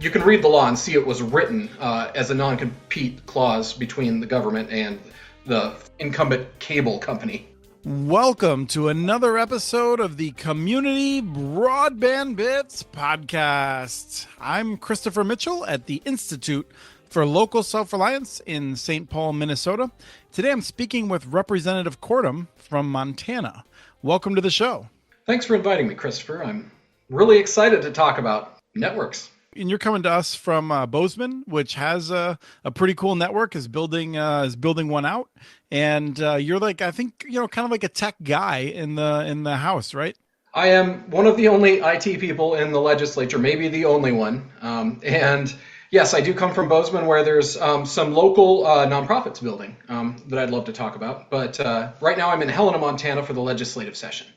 you can read the law and see it was written as a non-compete clause between the government and the incumbent cable company. Welcome to another episode of the Community Broadband Bits podcast. I'm Christopher Mitchell at the Institute for Local Self-Reliance in St. Paul, Minnesota. Today I'm speaking with Representative Kortum from Montana. Welcome to the show. Thanks for inviting me, Christopher. I'm really excited to talk about networks. And you're coming to us from Bozeman, which has a pretty cool network, is building one out. And you're like, I think, kind of like a tech guy in the House, right? I am one of the only IT people in the legislature, maybe the only one. And yes, I do come from Bozeman, where there's some local nonprofits building that I'd love to talk about. But right now I'm in Helena, Montana for the legislative session.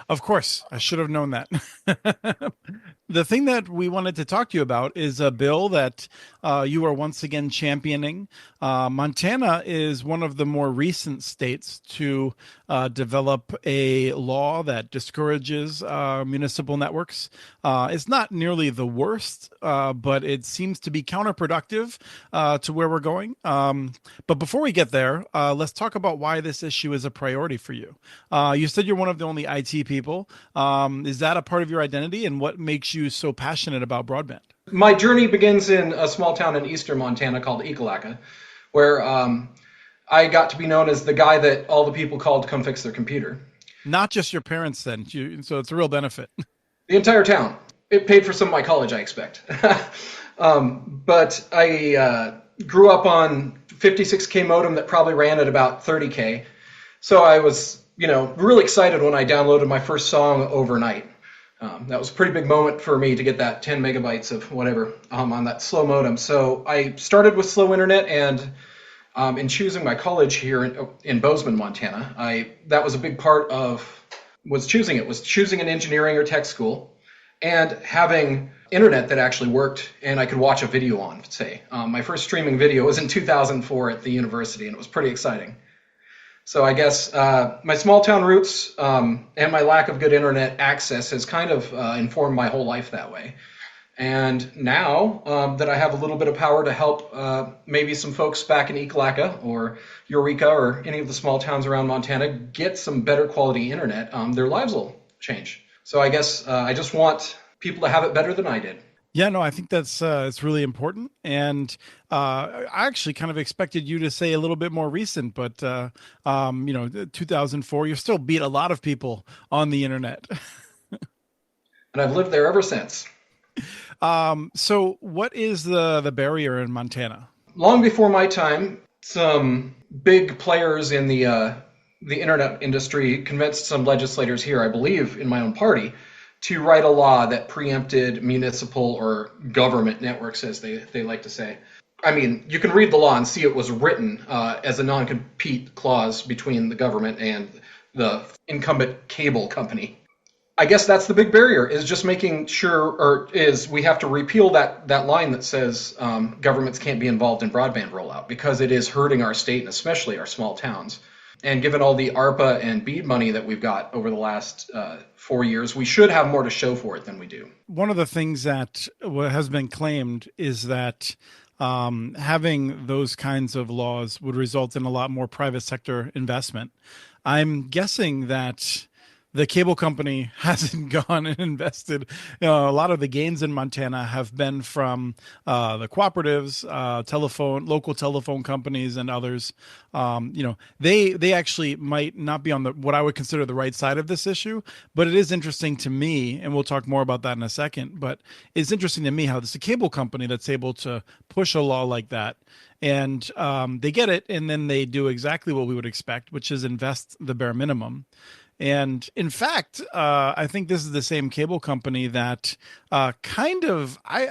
Of course, I should have known that. The thing that we wanted to talk to you about is a bill that you are once again championing. Montana is one of the more recent states to develop a law that discourages municipal networks. It's not nearly the worst, but it seems to be counterproductive to where we're going. But before we get there, let's talk about why this issue is a priority for you. You said you're one of the only IT people. Is that a part of your identity, and what makes you so passionate about broadband? My journey begins in a small town in eastern Montana called Equitable, where I got to be known as the guy that all the people called to come fix their computer. Not just your parents then, so it's a real benefit. The entire town. It paid for some of my college, I expect. But I grew up on 56K modem that probably ran at about 30K. So I was, really excited when I downloaded my first song overnight. That was a pretty big moment for me to get that 10 megabytes of whatever on that slow modem. So I started with slow internet, and in choosing my college here in Bozeman, Montana, that was a big part of choosing an engineering or tech school and having internet that actually worked and I could watch a video on, say. My first streaming video was in 2004 at the university, and it was pretty exciting. So I guess my small town roots and my lack of good internet access has kind of informed my whole life that way. And now that I have a little bit of power to help maybe some folks back in Ekalaka or Eureka or any of the small towns around Montana get some better quality internet, their lives will change. So I guess I just want people to have it better than I did. Yeah, no, I think that's it's really important. And I actually kind of expected you to say a little bit more recent, but 2004, you still beat a lot of people on the internet. And I've lived there ever since. So what is the barrier in Montana? Long before my time, some big players in the internet industry convinced some legislators here, I believe, in my own party, to write a law that preempted municipal or government networks, as they like to say. I mean, you can read the law and see it was written as a non-compete clause between the government and the incumbent cable company. I guess that's the big barrier, is just making sure, we have to repeal that line that says governments can't be involved in broadband rollout, because it is hurting our state and especially our small towns. And given all the ARPA and BEAD money that we've got over the last 4 years, we should have more to show for it than we do. One of the things that has been claimed is that having those kinds of laws would result in a lot more private sector investment. I'm guessing that the cable company hasn't gone and invested. A lot of the gains in Montana have been from the cooperatives, local telephone companies, and others. They actually might not be on what I would consider the right side of this issue, but it is interesting to me, and we'll talk more about that in a second. But it's interesting to me how it's a cable company that's able to push a law like that. And they get it, and then they do exactly what we would expect, which is invest the bare minimum. And in fact, I think this is the same cable company that I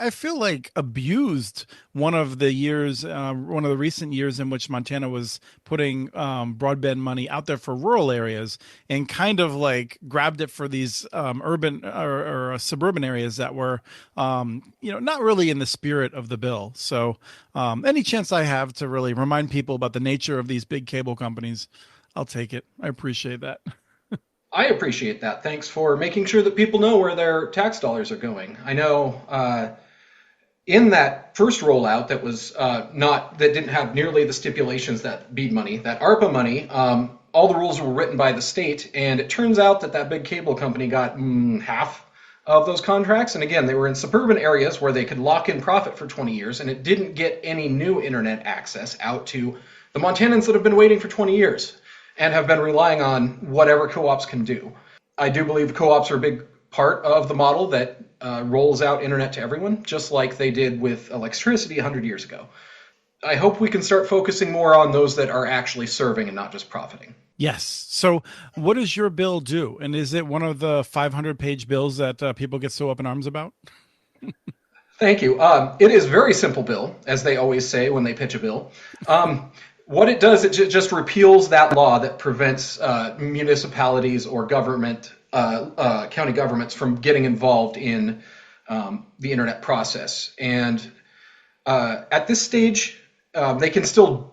feel like abused one of the recent years in which Montana was putting broadband money out there for rural areas, and kind of like grabbed it for these urban or suburban areas that were, not really in the spirit of the bill. So any chance I have to really remind people about the nature of these big cable companies, I'll take it. I appreciate that. I appreciate that. Thanks for making sure that people know where their tax dollars are going. I know In that first rollout, that was that didn't have nearly the stipulations that BEAD money, that ARPA money. All the rules were written by the state, and it turns out that that big cable company got half of those contracts. And again, they were in suburban areas where they could lock in profit for 20 years, and it didn't get any new internet access out to the Montanans that have been waiting for 20 years and have been relying on whatever co-ops can do. I do believe co-ops are a big part of the model that rolls out internet to everyone, just like they did with electricity 100 years ago. I hope we can start focusing more on those that are actually serving and not just profiting. Yes. So, what does your bill do? And is it one of the 500-page bills that people get so up in arms about? Thank you. It is a very simple bill, as they always say when they pitch a bill. What it does, it just repeals that law that prevents municipalities or county governments from getting involved in the internet process. And at this stage, they can still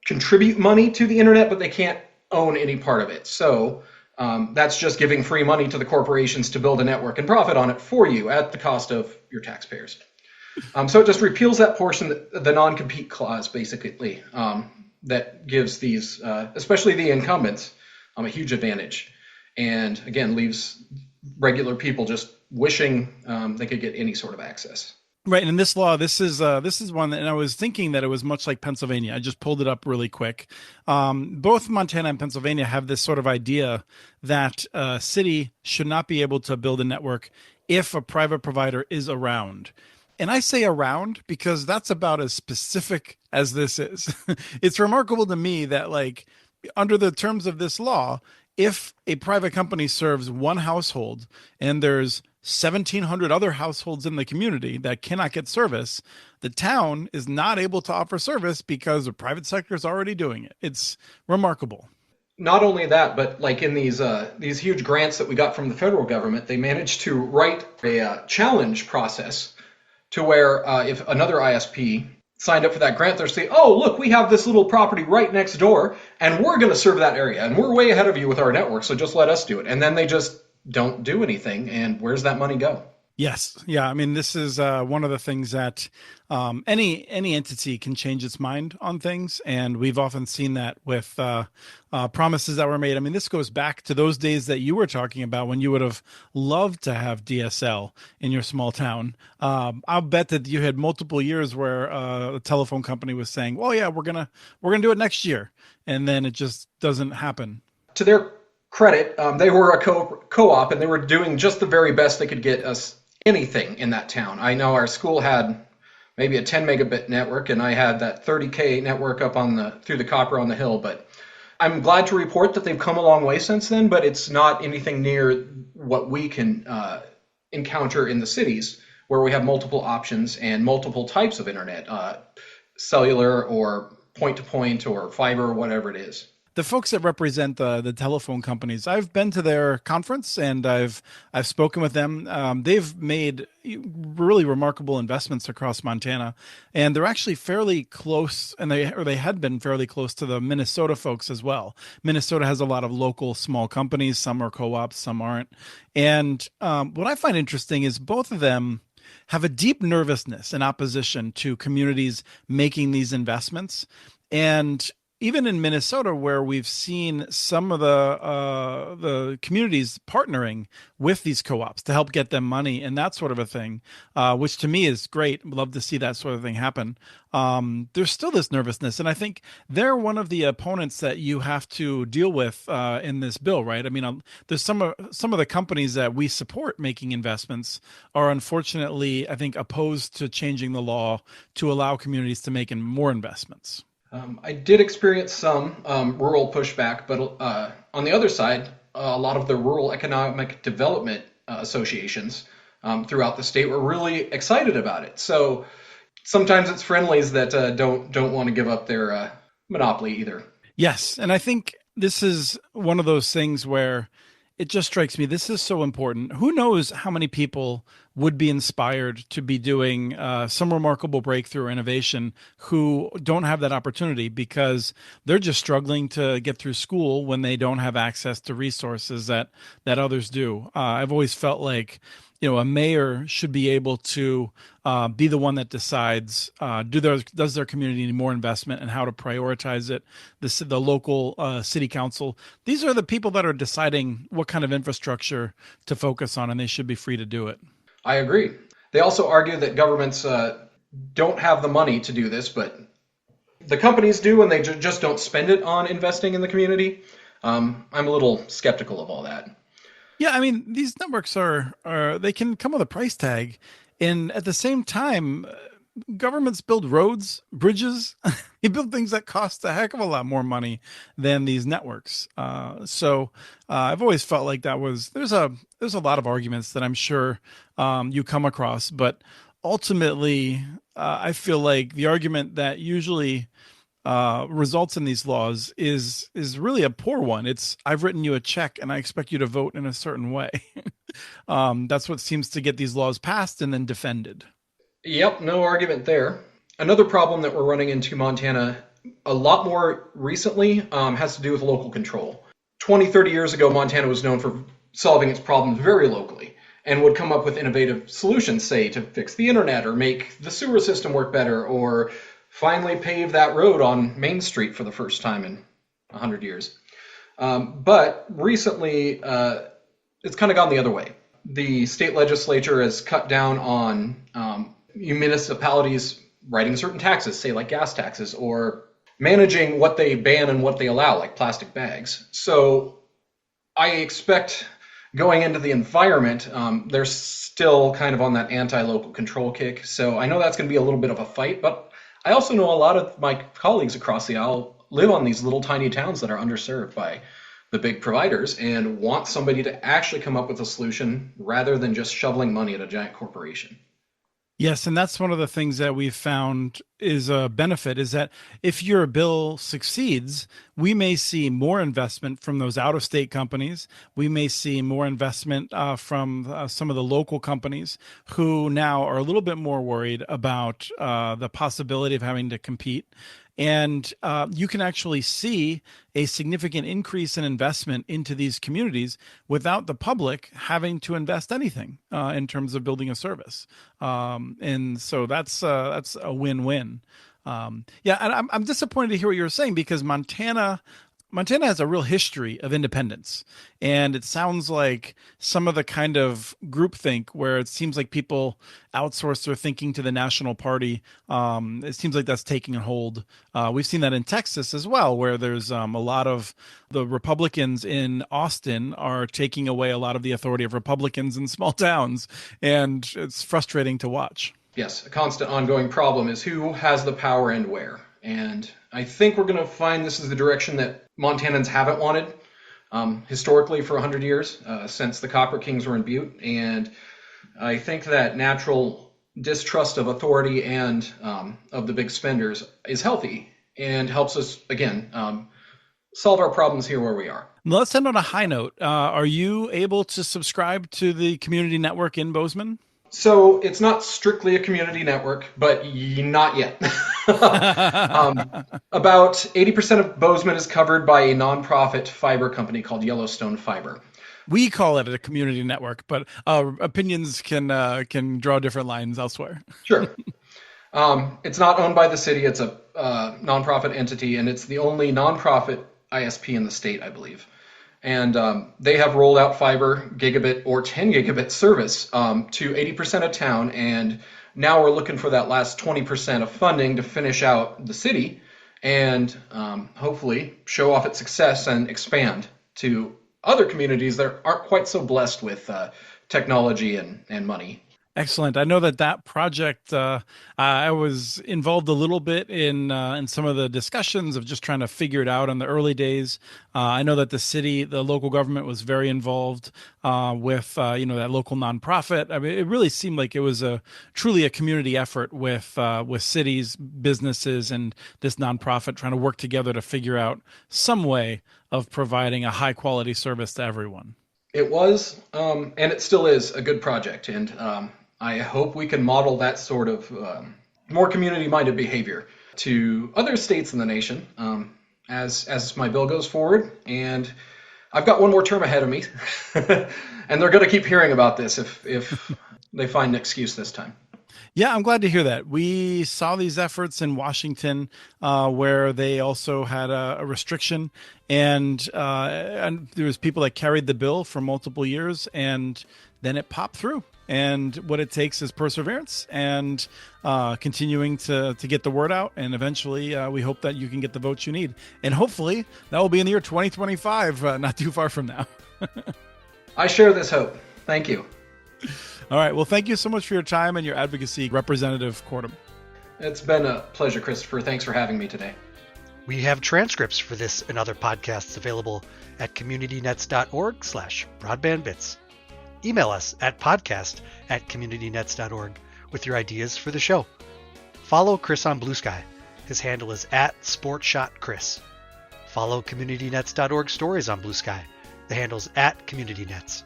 contribute money to the internet, but they can't own any part of it. So that's just giving free money to the corporations to build a network and profit on it for you at the cost of your taxpayers. So it just repeals that portion, the non-compete clause, basically, that gives these, especially the incumbents, a huge advantage. And again, leaves regular people just wishing they could get any sort of access. Right, and in this law, this is one, and I was thinking that it was much like Pennsylvania. I just pulled it up really quick. Both Montana and Pennsylvania have this sort of idea that a city should not be able to build a network if a private provider is around. And I say around because that's about as specific as this is. It's remarkable to me that, like, under the terms of this law, if a private company serves one household and there's 1,700 other households in the community that cannot get service, the town is not able to offer service because the private sector is already doing it. It's remarkable. Not only that, but like in these huge grants that we got from the federal government, they managed to write a challenge process to where if another ISP signed up for that grant, they're saying, oh, look, we have this little property right next door, and we're going to serve that area, and we're way ahead of you with our network, so just let us do it. And then they just don't do anything, and where's that money go? Yes. Yeah. I mean, this is one of the things that any entity can change its mind on things. And we've often seen that with promises that were made. I mean, this goes back to those days that you were talking about when you would have loved to have DSL in your small town. I'll bet that you had multiple years where a telephone company was saying, well, yeah, we're gonna do it next year. And then it just doesn't happen. To their credit, they were a co-op, and they were doing just the very best they could get us anything in that town. I know our school had maybe a 10 megabit network, and I had that 30K network up through the copper on the hill. But I'm glad to report that they've come a long way since then, but it's not anything near what we can encounter in the cities, where we have multiple options and multiple types of internet, cellular or point-to-point or fiber or whatever it is. The folks that represent the telephone companies, I've been to their conference and I've spoken with them. They've made really remarkable investments across Montana, and they're actually fairly close, and they had been fairly close to the Minnesota folks as well. Minnesota has a lot of local small companies. Some are co-ops, some aren't. And what I find interesting is both of them have a deep nervousness and opposition to communities making these investments. And even in Minnesota, where we've seen some of the communities partnering with these co-ops to help get them money and that sort of a thing, which to me is great. Love to see that sort of thing happen. There's still this nervousness, and I think they're one of the opponents that you have to deal with in this bill, right? I mean, there's some of the companies that we support making investments are unfortunately, I think, opposed to changing the law to allow communities to make more investments. I did experience some rural pushback, but on the other side, a lot of the rural economic development associations throughout the state were really excited about it. So sometimes it's friendlies that don't want to give up their monopoly either. Yes, and I think this is one of those things where it just strikes me, this is so important. Who knows how many people would be inspired to be doing some remarkable breakthrough or innovation who don't have that opportunity because they're just struggling to get through school when they don't have access to resources that others do. I've always felt like a mayor should be able to be the one that decides does their community need more investment and how to prioritize it. The local city council, these are the people that are deciding what kind of infrastructure to focus on, and they should be free to do it. I agree. They also argue that governments don't have the money to do this, but the companies do, and they just don't spend it on investing in the community. I'm a little skeptical of all that. Yeah, I mean, these networks are they can come with a price tag, and at the same time, governments build roads, bridges. They build things that cost a heck of a lot more money than these networks. So I've always felt like there's a lot of arguments that I'm sure you come across, but ultimately, I feel like the argument that usually results in these laws is really a poor one. It's I've written you a check and I expect you to vote in a certain way. That's what seems to get these laws passed and then defended. Yep, no argument there. Another problem that we're running into Montana a lot more recently has to do with local control. 20, 30 years ago, Montana was known for solving its problems very locally and would come up with innovative solutions, say, to fix the internet or make the sewer system work better or finally pave that road on Main Street for the first time in 100 years. But recently, it's kind of gone the other way. The state legislature has cut down on municipalities writing certain taxes, say like gas taxes, or managing what they ban and what they allow, like plastic bags. So I expect going into the environment, they're still kind of on that anti-local control kick. So I know that's going to be a little bit of a fight, but I also know a lot of my colleagues across the aisle live on these little tiny towns that are underserved by the big providers and want somebody to actually come up with a solution rather than just shoveling money at a giant corporation. Yes, and that's one of the things that we've found is a benefit is that if your bill succeeds, we may see more investment from those out of state companies. We may see more investment from some of the local companies who now are a little bit more worried about the possibility of having to compete. And you can actually see a significant increase in investment into these communities without the public having to invest anything in terms of building a service. And so that's a win-win. Yeah, and I'm disappointed to hear what you were saying because Montana has a real history of independence. And it sounds like some of the kind of groupthink where it seems like people outsource their thinking to the national party. It seems like that's taking a hold. We've seen that in Texas as well, where there's a lot of the Republicans in Austin are taking away a lot of the authority of Republicans in small towns. And it's frustrating to watch. Yes, a constant ongoing problem is who has the power and where. And I think we're going to find this is the direction that Montanans haven't wanted historically for 100 years, since the Copper Kings were in Butte. And I think that natural distrust of authority and of the big spenders is healthy and helps us, again, solve our problems here where we are. Let's end on a high note. Are you able to subscribe to the community network in Bozeman? So it's not strictly a community network, but not yet. About 80% of Bozeman is covered by a nonprofit fiber company called Yellowstone Fiber. We call it a community network, but opinions can draw different lines elsewhere. Sure. It's not owned by the city. It's a nonprofit entity, and it's the only nonprofit ISP in the state, I believe. And they have rolled out fiber, gigabit, or 10 gigabit service to 80% of town. And now we're looking for that last 20% of funding to finish out the city and hopefully show off its success and expand to other communities that aren't quite so blessed with technology and money. Excellent. I know that project, I was involved a little bit in some of the discussions of just trying to figure it out in the early days. I know that the local government was very involved with, that local nonprofit. I mean, it really seemed like it was truly a community effort with cities, businesses, and this nonprofit trying to work together to figure out some way of providing a high quality service to everyone. It was, and it still is a good project. And I hope we can model that sort of more community-minded behavior to other states in the nation as my bill goes forward. And I've got one more term ahead of me, and they're going to keep hearing about this if they find an excuse this time. Yeah, I'm glad to hear that. We saw these efforts in Washington where they also had a restriction, and there was people that carried the bill for multiple years, and then it popped through. And what it takes is perseverance and continuing to get the word out. And eventually, we hope that you can get the votes you need. And hopefully, that will be in the year 2025, not too far from now. I share this hope. Thank you. All right. Well, thank you so much for your time and your advocacy, Representative Kortum. It's been a pleasure, Christopher. Thanks for having me today. We have transcripts for this and other podcasts available at communitynets.org/broadbandbits. Email us at podcast@communitynets.org with your ideas for the show. Follow Chris on Blue Sky. His handle is @SportShotChris. Follow communitynets.org stories on Blue Sky. The handle's @CommunityNets.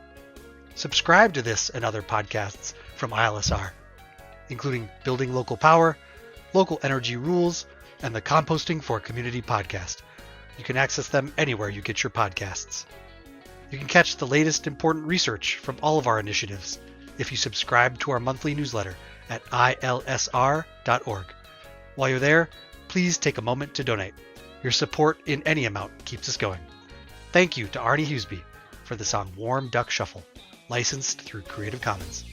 Subscribe to this and other podcasts from ILSR, including Building Local Power, Local Energy Rules, and the Composting for Community podcast. You can access them anywhere you get your podcasts. You can catch the latest important research from all of our initiatives if you subscribe to our monthly newsletter at ilsr.org. While you're there, please take a moment to donate. Your support in any amount keeps us going. Thank you to Arnie Huseby for the song Warm Duck Shuffle, licensed through Creative Commons.